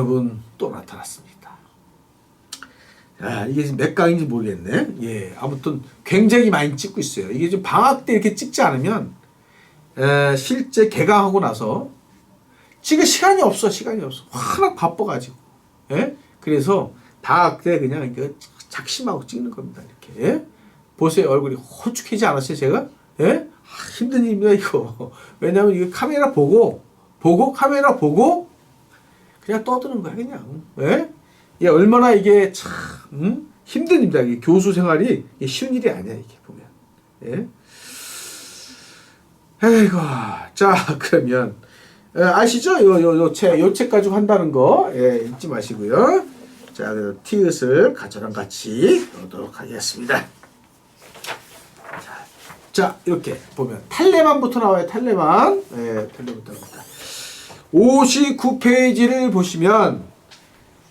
여러분 또 나타났습니다. 이게 몇 강인지 모르겠네. 예, 아무튼 굉장히 많이 찍고 있어요. 이게 좀 방학 때 이렇게 찍지 않으면 실제 개강하고 나서 지금 시간이 없어. 워낙 바빠가지고. 예? 그래서 방학 때 그냥 이거 작심하고 찍는 겁니다. 이렇게. 예? 보세요. 얼굴이 호축해지지 않았어요, 제가? 예? 힘든 일입니다, 이거. 왜냐면 이거 카메라 보고 그냥 떠드는 거야, 그냥. 예? 예, 얼마나 이게 참, 힘든 일입니다. 이게 교수 생활이 쉬운 일이 아니야, 이게 보면. 예? 에이고. 자, 그러면, 아시죠? 요 책 가지고 한다는 거, 예, 잊지 마시고요. 자, 티읕을 가져랑 같이 넣도록 하겠습니다. 자, 이렇게 보면 탈레반부터 나와요. 탈레반. 예, 탈레반부터 나옵니다. 59페이지를 보시면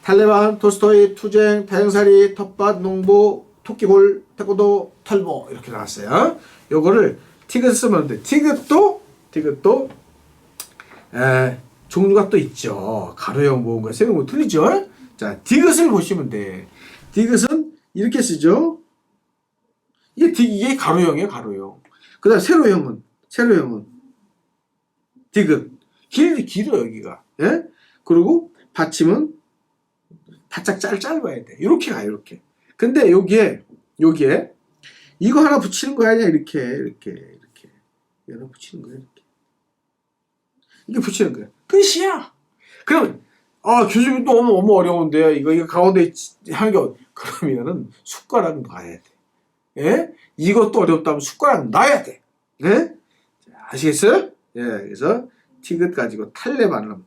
탈레반, 톨스토이, 투쟁, 다영살이, 텃밭, 농부, 토끼골, 태권도, 털보 이렇게 나왔어요. 요거를 티귿 쓰면 돼. 티귿도 종류가 또 있죠. 가로형 모음과 세로형 틀리죠. 자, 디귿을 보시면 돼. 디귿은 이렇게 쓰죠. 이게 가로형이에요, 가로형. 그 다음 세로형은 디귿. 길어, 여기가. 예? 그리고 받침은 바짝 짧아야 돼. 이렇게 가요, 이렇게. 근데 여기에, 이거 하나 붙이는 거 아니야, 이렇게. 이거 하나 붙이는 거야, 이렇게. 이게 붙이는 거야. 끝이야. 그러면, 교수님 또 너무 어려운데, 이거 가운데 하는 게, 그러면은 숟가락 놔야 돼. 예? 이것도 어렵다면 숟가락 놔야 돼. 예? 아시겠어요? 예, 그래서 티귿 가지고 탈레반.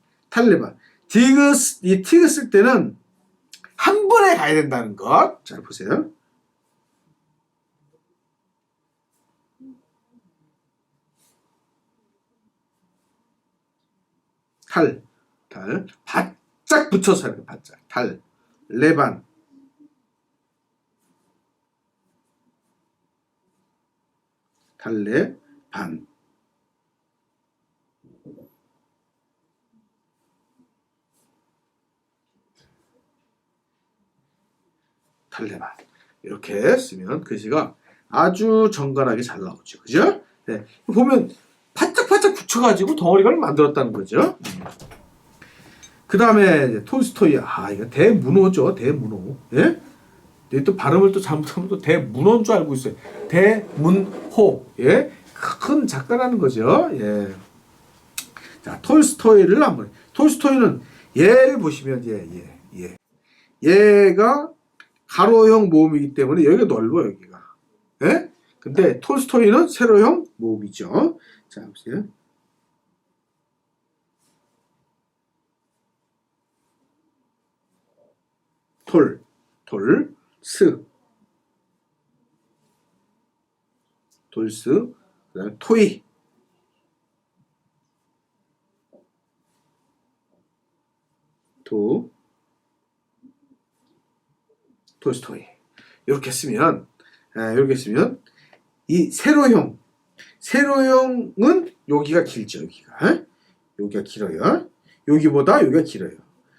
이 티귿 쓸 때는 한 번에 가야 된다는 것. 잘 보세요. 탈. 바짝 붙여서 하는 거, 바짝. 레반. 탈레반. 탈레반. 이렇게 쓰면 글씨가 아주 정갈하게 잘 나오죠. 그죠? 네. 보면 바짝바짝 붙여가지고 덩어리를 만들었다는 거죠. 그 다음에 톨스토이. 이거 대문호죠. 대문호. 예? 또 발음을 또 잘못하면 또 대문호인 줄 알고 있어요. 대문호. 예? 큰 작가라는 거죠. 예. 자, 톨스토이를 한번. 톨스토이는 얘를 보시면 얘가 가로형 모음이기 때문에 여기가 넓어요, 여기가. 예? 근데 톨스토이는 세로형 모음이죠. 자, 보세요. 돌스, 그 다음에 토이, 톨스토이. 이렇게 쓰면 이 세로형은 여기가 길죠, 여기가. 여기가 길어요. 여기보다 여기가 길어요.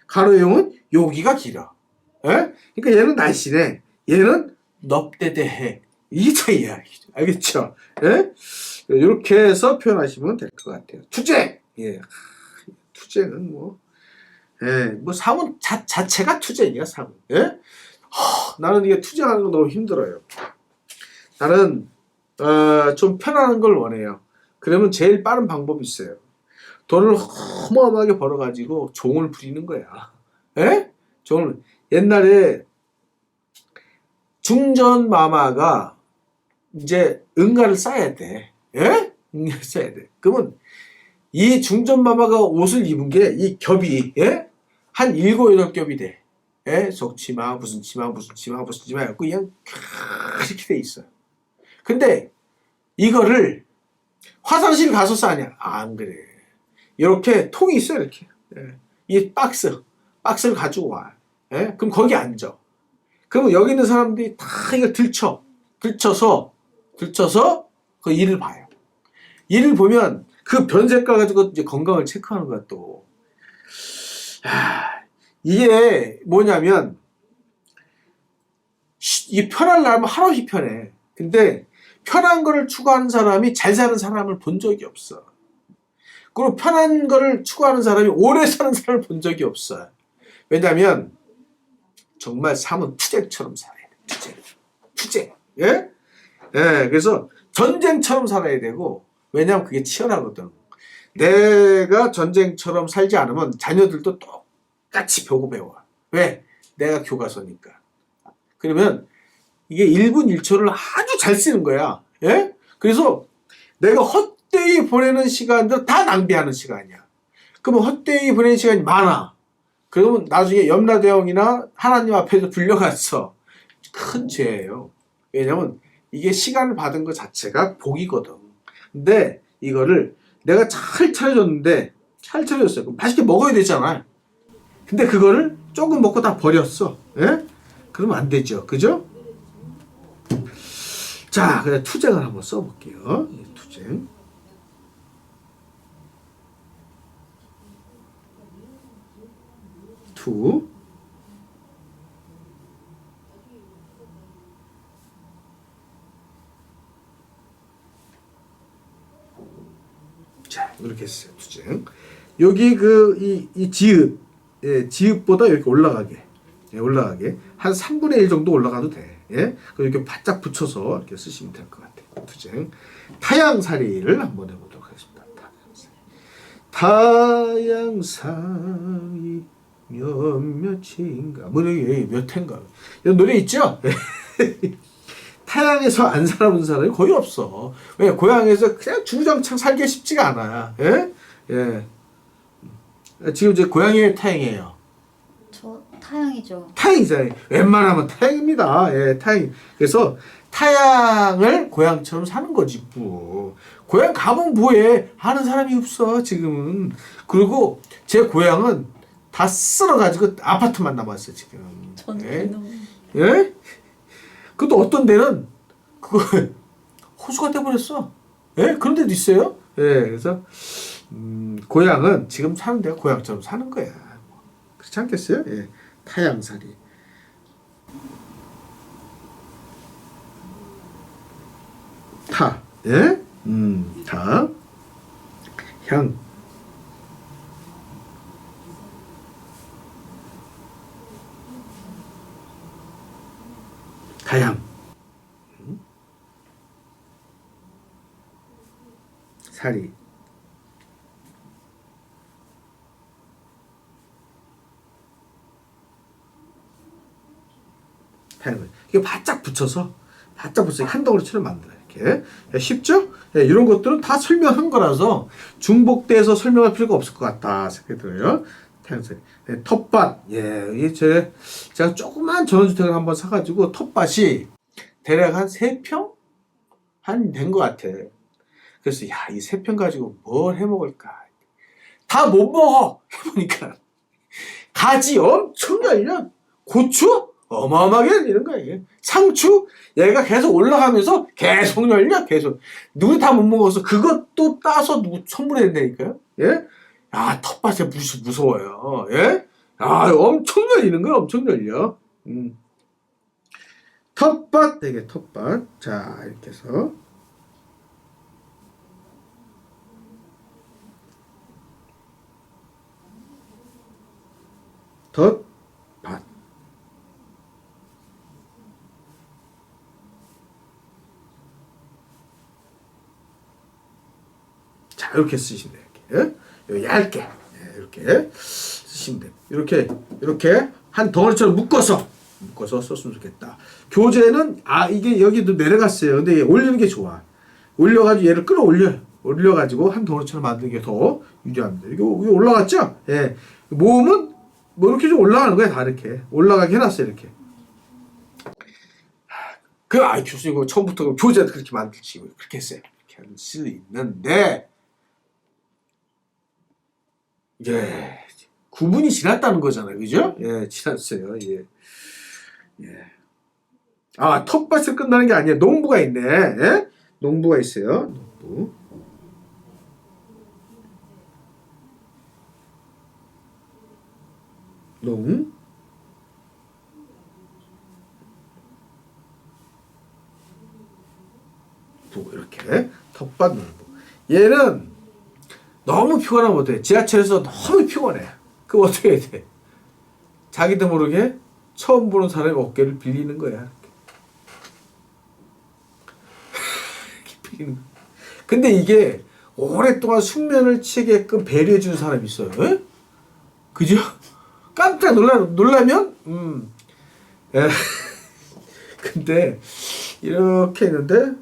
가로형은 여기가 길어. 그러니까 얘는 날씬해. 얘는 넙대대해. 이게 차이야. 알겠죠? 예? 이렇게 해서 표현하시면 될 것 같아요. 투쟁! 예. 투쟁은 사문 자체가 투쟁이야, 사문. 예? 나는 이게 투쟁하는 거 너무 힘들어요. 나는, 좀 편안한 걸 원해요. 그러면 제일 빠른 방법이 있어요. 돈을 어마어마하게 벌어가지고 종을 부리는 거야. 예? 옛날에 중전 마마가 이제 응가를 싸야 돼. 예? 응가를 싸야 돼. 그러면 이 중전 마마가 옷을 입은 게 이 겹이, 예? 한 7, 8겹이 돼. 예? 속치마, 무슨 치마 해갖고 그냥 이렇게 돼 있어요. 근데 이거를 화장실 가서 싸냐? 안 그래. 이렇게 통이 있어요, 이렇게. 예. 이 박스를 가지고 와. 예? 그럼 거기 앉아. 그러면 여기 있는 사람들이 다 이걸 들쳐서 그 일을 봐요. 일을 보면 그 변색깔 가지고 이제 건강을 체크하는 거야, 또. 이게 뭐냐면 이 편하려면 한없이 편해. 근데 편한 거를 추구하는 사람이 잘 사는 사람을 본 적이 없어. 그리고 편한 거를 추구하는 사람이 오래 사는 사람을 본 적이 없어. 왜냐면 정말 삶은 투쟁처럼 살아야 돼. 투쟁. 예? 예, 그래서 전쟁처럼 살아야 되고, 왜냐면 그게 치열하거든. 내가 전쟁처럼 살지 않으면 자녀들도 똑같이 보고 배워. 왜? 내가 교과서니까. 그러면 이게 1분 1초를 아주 잘 쓰는 거야. 예? 그래서 내가 헛되이 보내는 시간들 다 낭비하는 시간이야. 그러면 헛되이 보내는 시간이 많아. 그러면 나중에 염라대왕이나 하나님 앞에서 불려갔어. 큰 죄예요. 왜냐면 이게 시간을 받은 것 자체가 복이거든. 근데 이거를 내가 잘 차려줬는데 잘 차려줬어요. 그럼 맛있게 먹어야 되잖아. 근데 그거를 조금 먹고 다 버렸어. 예? 그러면 안 되죠. 그죠? 자, 그래 투쟁을 한번 써볼게요. 투쟁. 투. 자, 이렇게 했어요. 투쟁. 여기 이 지읒, 예, 지읒보다 이렇게 올라가게. 예, 올라가게. 한 3분의 1 정도 올라가도 돼. 예? 이렇게 바짝 붙여서 이렇게 쓰시면 될 것 같아요. 투쟁. 타양살이를 한번 해보도록 하겠습니다. 타양살이 몇몇인가. 뭐, 몇 회인가. 이런 노래 있죠? 타양에서 안 살아본 사람이 거의 없어. 왜? 고향에서 그냥 주구장창 살기 쉽지가 않아. 예? 예. 지금 이제 고향이 타양이에요. 저 타양이죠. 타양이잖아요. 웬만하면 타양입니다. 예, 타양. 그래서 타양을 고향처럼 사는 거지, 뭐. 고향 가면 뭐해? 하는 사람이 없어, 지금은. 그리고 제 고향은 다 쓸어가지고 아파트만 남았어, 지금. 전 예? 예? 그것도 어떤 데는 그거 호수가 돼버렸어. 예? 그런 데도 있어요. 예, 그래서 고향은 지금 사는 데가 고향처럼 사는 거야. 그렇지 않겠어요? 예. 타양살이. 타. 예? 타. 향. 타양. 살이. 타양을. 이게 바짝 붙여서 한 덩어리처럼 만들어요. 이렇게. 예, 쉽죠? 예, 이런 것들은 다 설명한 거라서 중복돼서 설명할 필요가 없을 것 같다 생각이 들어요. 타양살이. 예, 텃밭. 예, 이게 제가 조그만 전원주택을 한번 사가지고 텃밭이 대략 한 3평? 한 된 것 같아. 그래서 야, 이 3평 가지고 뭘 해먹을까? 다 못 먹어! 해보니까 가지 엄청 열려. 고추? 어마어마하게 열리는 거야, 이게. 상추? 얘가 계속 올라가면서 계속 열려, 계속. 누구 다 못 먹어서 그것도 따서 누구 선물해야 된다니까요? 예? 야, 텃밭에 무서워요. 예? 아, 엄청 열리는 거야, 엄청 열려. 텃밭, 되게 텃밭. 자, 이렇게 해서. 덧밭. 자, 이렇게 쓰시면 돼요. 이렇게. 얇게. 이렇게 쓰시면 돼요. 이렇게 한 덩어리처럼 묶어서 썼으면 좋겠다. 교재는, 이게 여기도 내려갔어요. 근데 올리는 게 좋아. 올려가지고 얘를 올려가지고 한 덩어리처럼 만드는 게 더 유리합니다. 이거 올라갔죠? 예. 모으면 뭐 이렇게 좀 올라가는 거야, 다 이렇게. 올라가게 해놨어요, 이렇게. 교수님, 이거 처음부터 교재도 그렇게 만들지. 그렇게 했어요. 이렇게 할 수 있는데, 예. 9분이 지났다는 거잖아요. 그죠? 예, 지났어요. 예. 텃밭을 끝나는 게 아니에요. 농부가 있네. 예? 농부가 있어요. 농부. 농, 부 이렇게 텃밭농부. 얘는 너무 피곤하면 어떡해? 지하철에서 너무 피곤해. 그럼 어떻게 해야 돼? 자기도 모르게 처음 보는 사람의 어깨를 빌리는 거야. 이렇게 빌리는 거야. 근데 이게 오랫동안 숙면을 취하게끔 배려해 주는 사람이 있어요. 에? 그죠? 깜짝 놀라면 에. 근데 이렇게 했는데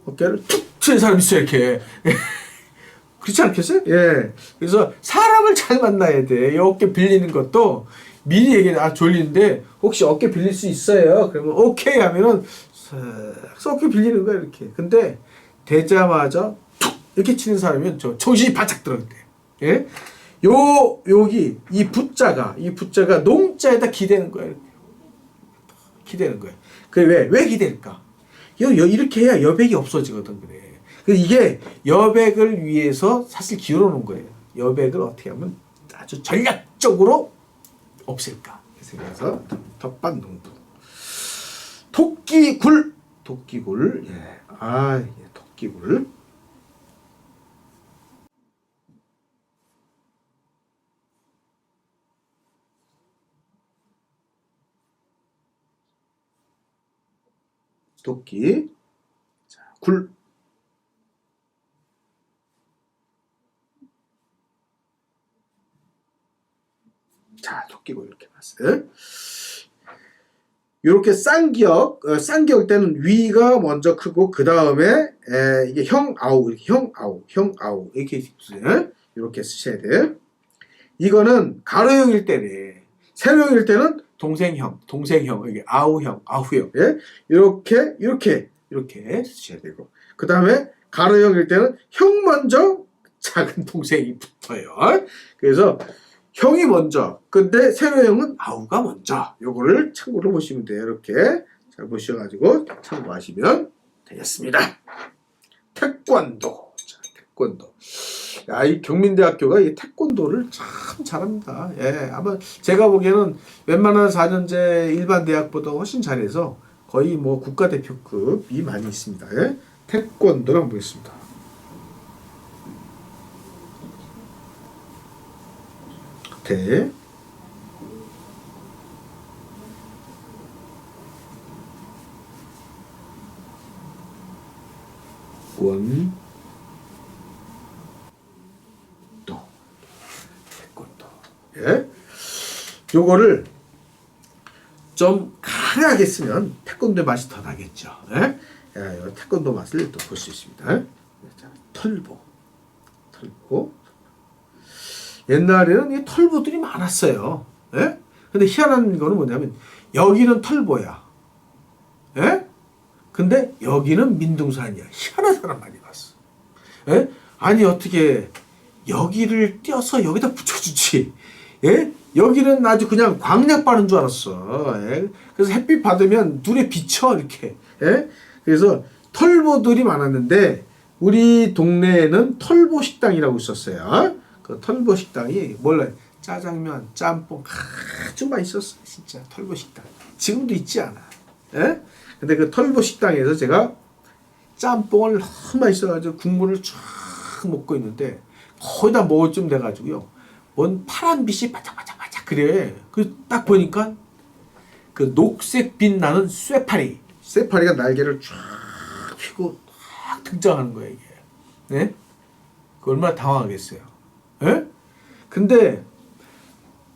어깨를 툭 치는 사람이 있어요. 이렇게. 그렇지 않겠어요? 예. 그래서 사람을 잘 만나야 돼. 이 어깨 빌리는 것도 미리 얘기해. 아, 졸리는데 혹시 어깨 빌릴 수 있어요? 그러면 오케이 하면은 싹 어깨 빌리는 거야, 이렇게. 근데 되자마자 툭 이렇게 치는 사람이면 저 정신이 바짝 들어간대. 예? 여기 이 붓자가 농자에다 기대는 거야. 기대는 거야. 왜 기댈까? 이렇게 해야 여백이 없어지거든, 그래. 이게 여백을 위해서 사실 기울여 놓은 거예요. 여백을 어떻게 하면 아주 전략적으로 없앨까. 그래서 텃밭농부. 토끼굴. 예. 예, 토끼굴. 토끼. 자, 굴. 자, 토끼굴 이렇게 봤어요. 이렇게 쌍기역 때는 위가 먼저 크고 그 다음에 이게 형아우 이렇게 있어요. 이렇게 쓰셔야 돼요. 이거는 가로형일 때네. 세로형일 때는 동생형 이게 아우형 예? 이렇게 쓰셔야 되고 그 다음에 가로형일 때는 형 먼저 작은 동생이 붙어요. 그래서 형이 먼저, 근데 세로형은 아우가 먼저. 요거를 참고로 보시면 돼요. 이렇게 잘 보셔가지고 참고하시면 되겠습니다. 태권도. 자, 태권도. 야, 이 경민대학교가 이 태권도를 참 잘합니다. 예, 아마 제가 보기에는 웬만한 4년제 일반 대학보다 훨씬 잘해서 거의 뭐 국가대표급이 많이 있습니다. 예? 태권도를 한번 보겠습니다. 대 권 도 태권도. 예? 요거를 좀 강하게 쓰면 태권도의 맛이 더 나겠죠. 예? 예, 태권도 맛을 또 볼 수 있습니다. 자, 털보. 옛날에는 이 털보들이 많았어요. 예? 근데 희한한 거는 뭐냐면 여기는 털보야. 예? 근데 여기는 민둥산이야. 희한한 사람 많이 봤어. 예? 아니 어떻게 여기를 떼어서 여기다 붙여주지. 예? 여기는 아주 그냥 광약 바른 줄 알았어. 예? 그래서 햇빛 받으면 눈에 비쳐 이렇게. 예? 그래서 털보들이 많았는데 우리 동네에는 털보 식당이라고 있었어요. 그 털보 식당이 몰라요. 짜장면, 짬뽕 아주 맛있었어. 진짜 털보 식당. 지금도 있지 않아. 예? 근데 그 털보 식당에서 제가 짬뽕을 너무 맛있어가지고 국물을 쫙 먹고 있는데 거의 다 먹을 쯤 돼가지고요. 뭔 파란빛이 바짝바짝 그래. 그 딱 보니까 그 녹색 빛 나는 쇠파리가 날개를 쫙 펴고 딱 등장하는 거예요, 이게. 네? 그 얼마나 당황하겠어요. 예? 근데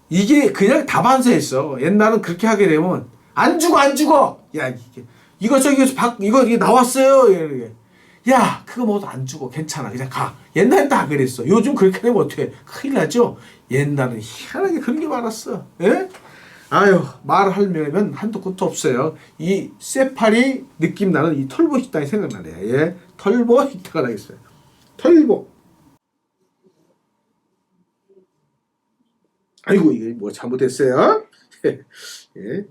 이게 그냥 다반사했어. 옛날은 그렇게 하게 되면 안 죽어. 야, 이게 나왔어요. 이렇게. 야, 그거 먹어도 안 죽어. 괜찮아. 그냥 가. 옛날엔 다 그랬어. 요즘 그렇게 되면 어떡해. 큰일 나죠? 옛날엔 희한하게 그런 게 많았어. 예? 아유, 말하려면 한도 끝도 없어요. 이 쇠파리 느낌 나는 이 털보 식당이 생각나네요. 예? 털보 식당을 하겠어요. 털보. 아이고, 이게 뭐 잘못했어요. 예.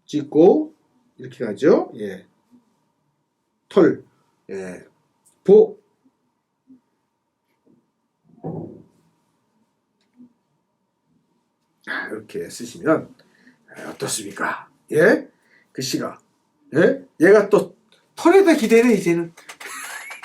찍고, 이렇게 가죠. 예. 털. 예. 보. 이렇게 쓰시면 어떻습니까? 예? 글씨가 예? 얘가 또 털에다 기대네 이제는.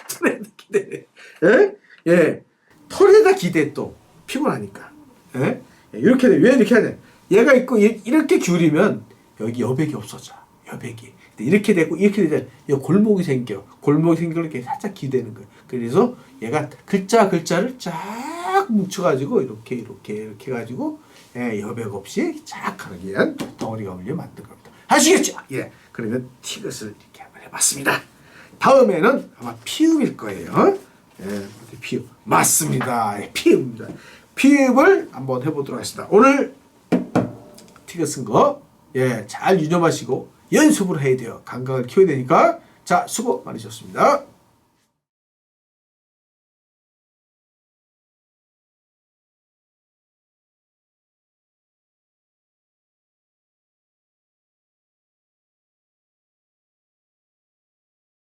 털에다 기대네. 예? 예. 털에다 기대 또 피곤하니까. 예? 이렇게 돼. 왜 이렇게 하냐? 얘가 있고 이렇게 기울이면 여기 여백이 없어져. 여백이. 이렇게 되고 이렇게 되잖아. 여기 골목이 생겨. 골목이 생겨 이렇게 살짝 기대는 거야. 그래서 얘가 글자를 쫙 뭉쳐가지고 이렇게 해가지고 여백 없이 쫙하기 위한 덩어리 가물려 만든 겁니다. 아시겠죠? 예. 그러면 티귿을 이렇게 한번 해봤습니다. 다음에는 아마 피읍일 거예요. 예, 피읍 맞습니다. 예, 피읍입니다. 피읍을 한번 해보도록 하겠습니다. 오늘 티귿 쓴 거, 예, 잘 유념하시고 연습을 해야 돼요. 감각을 키워야 되니까. 자, 수고 많으셨습니다.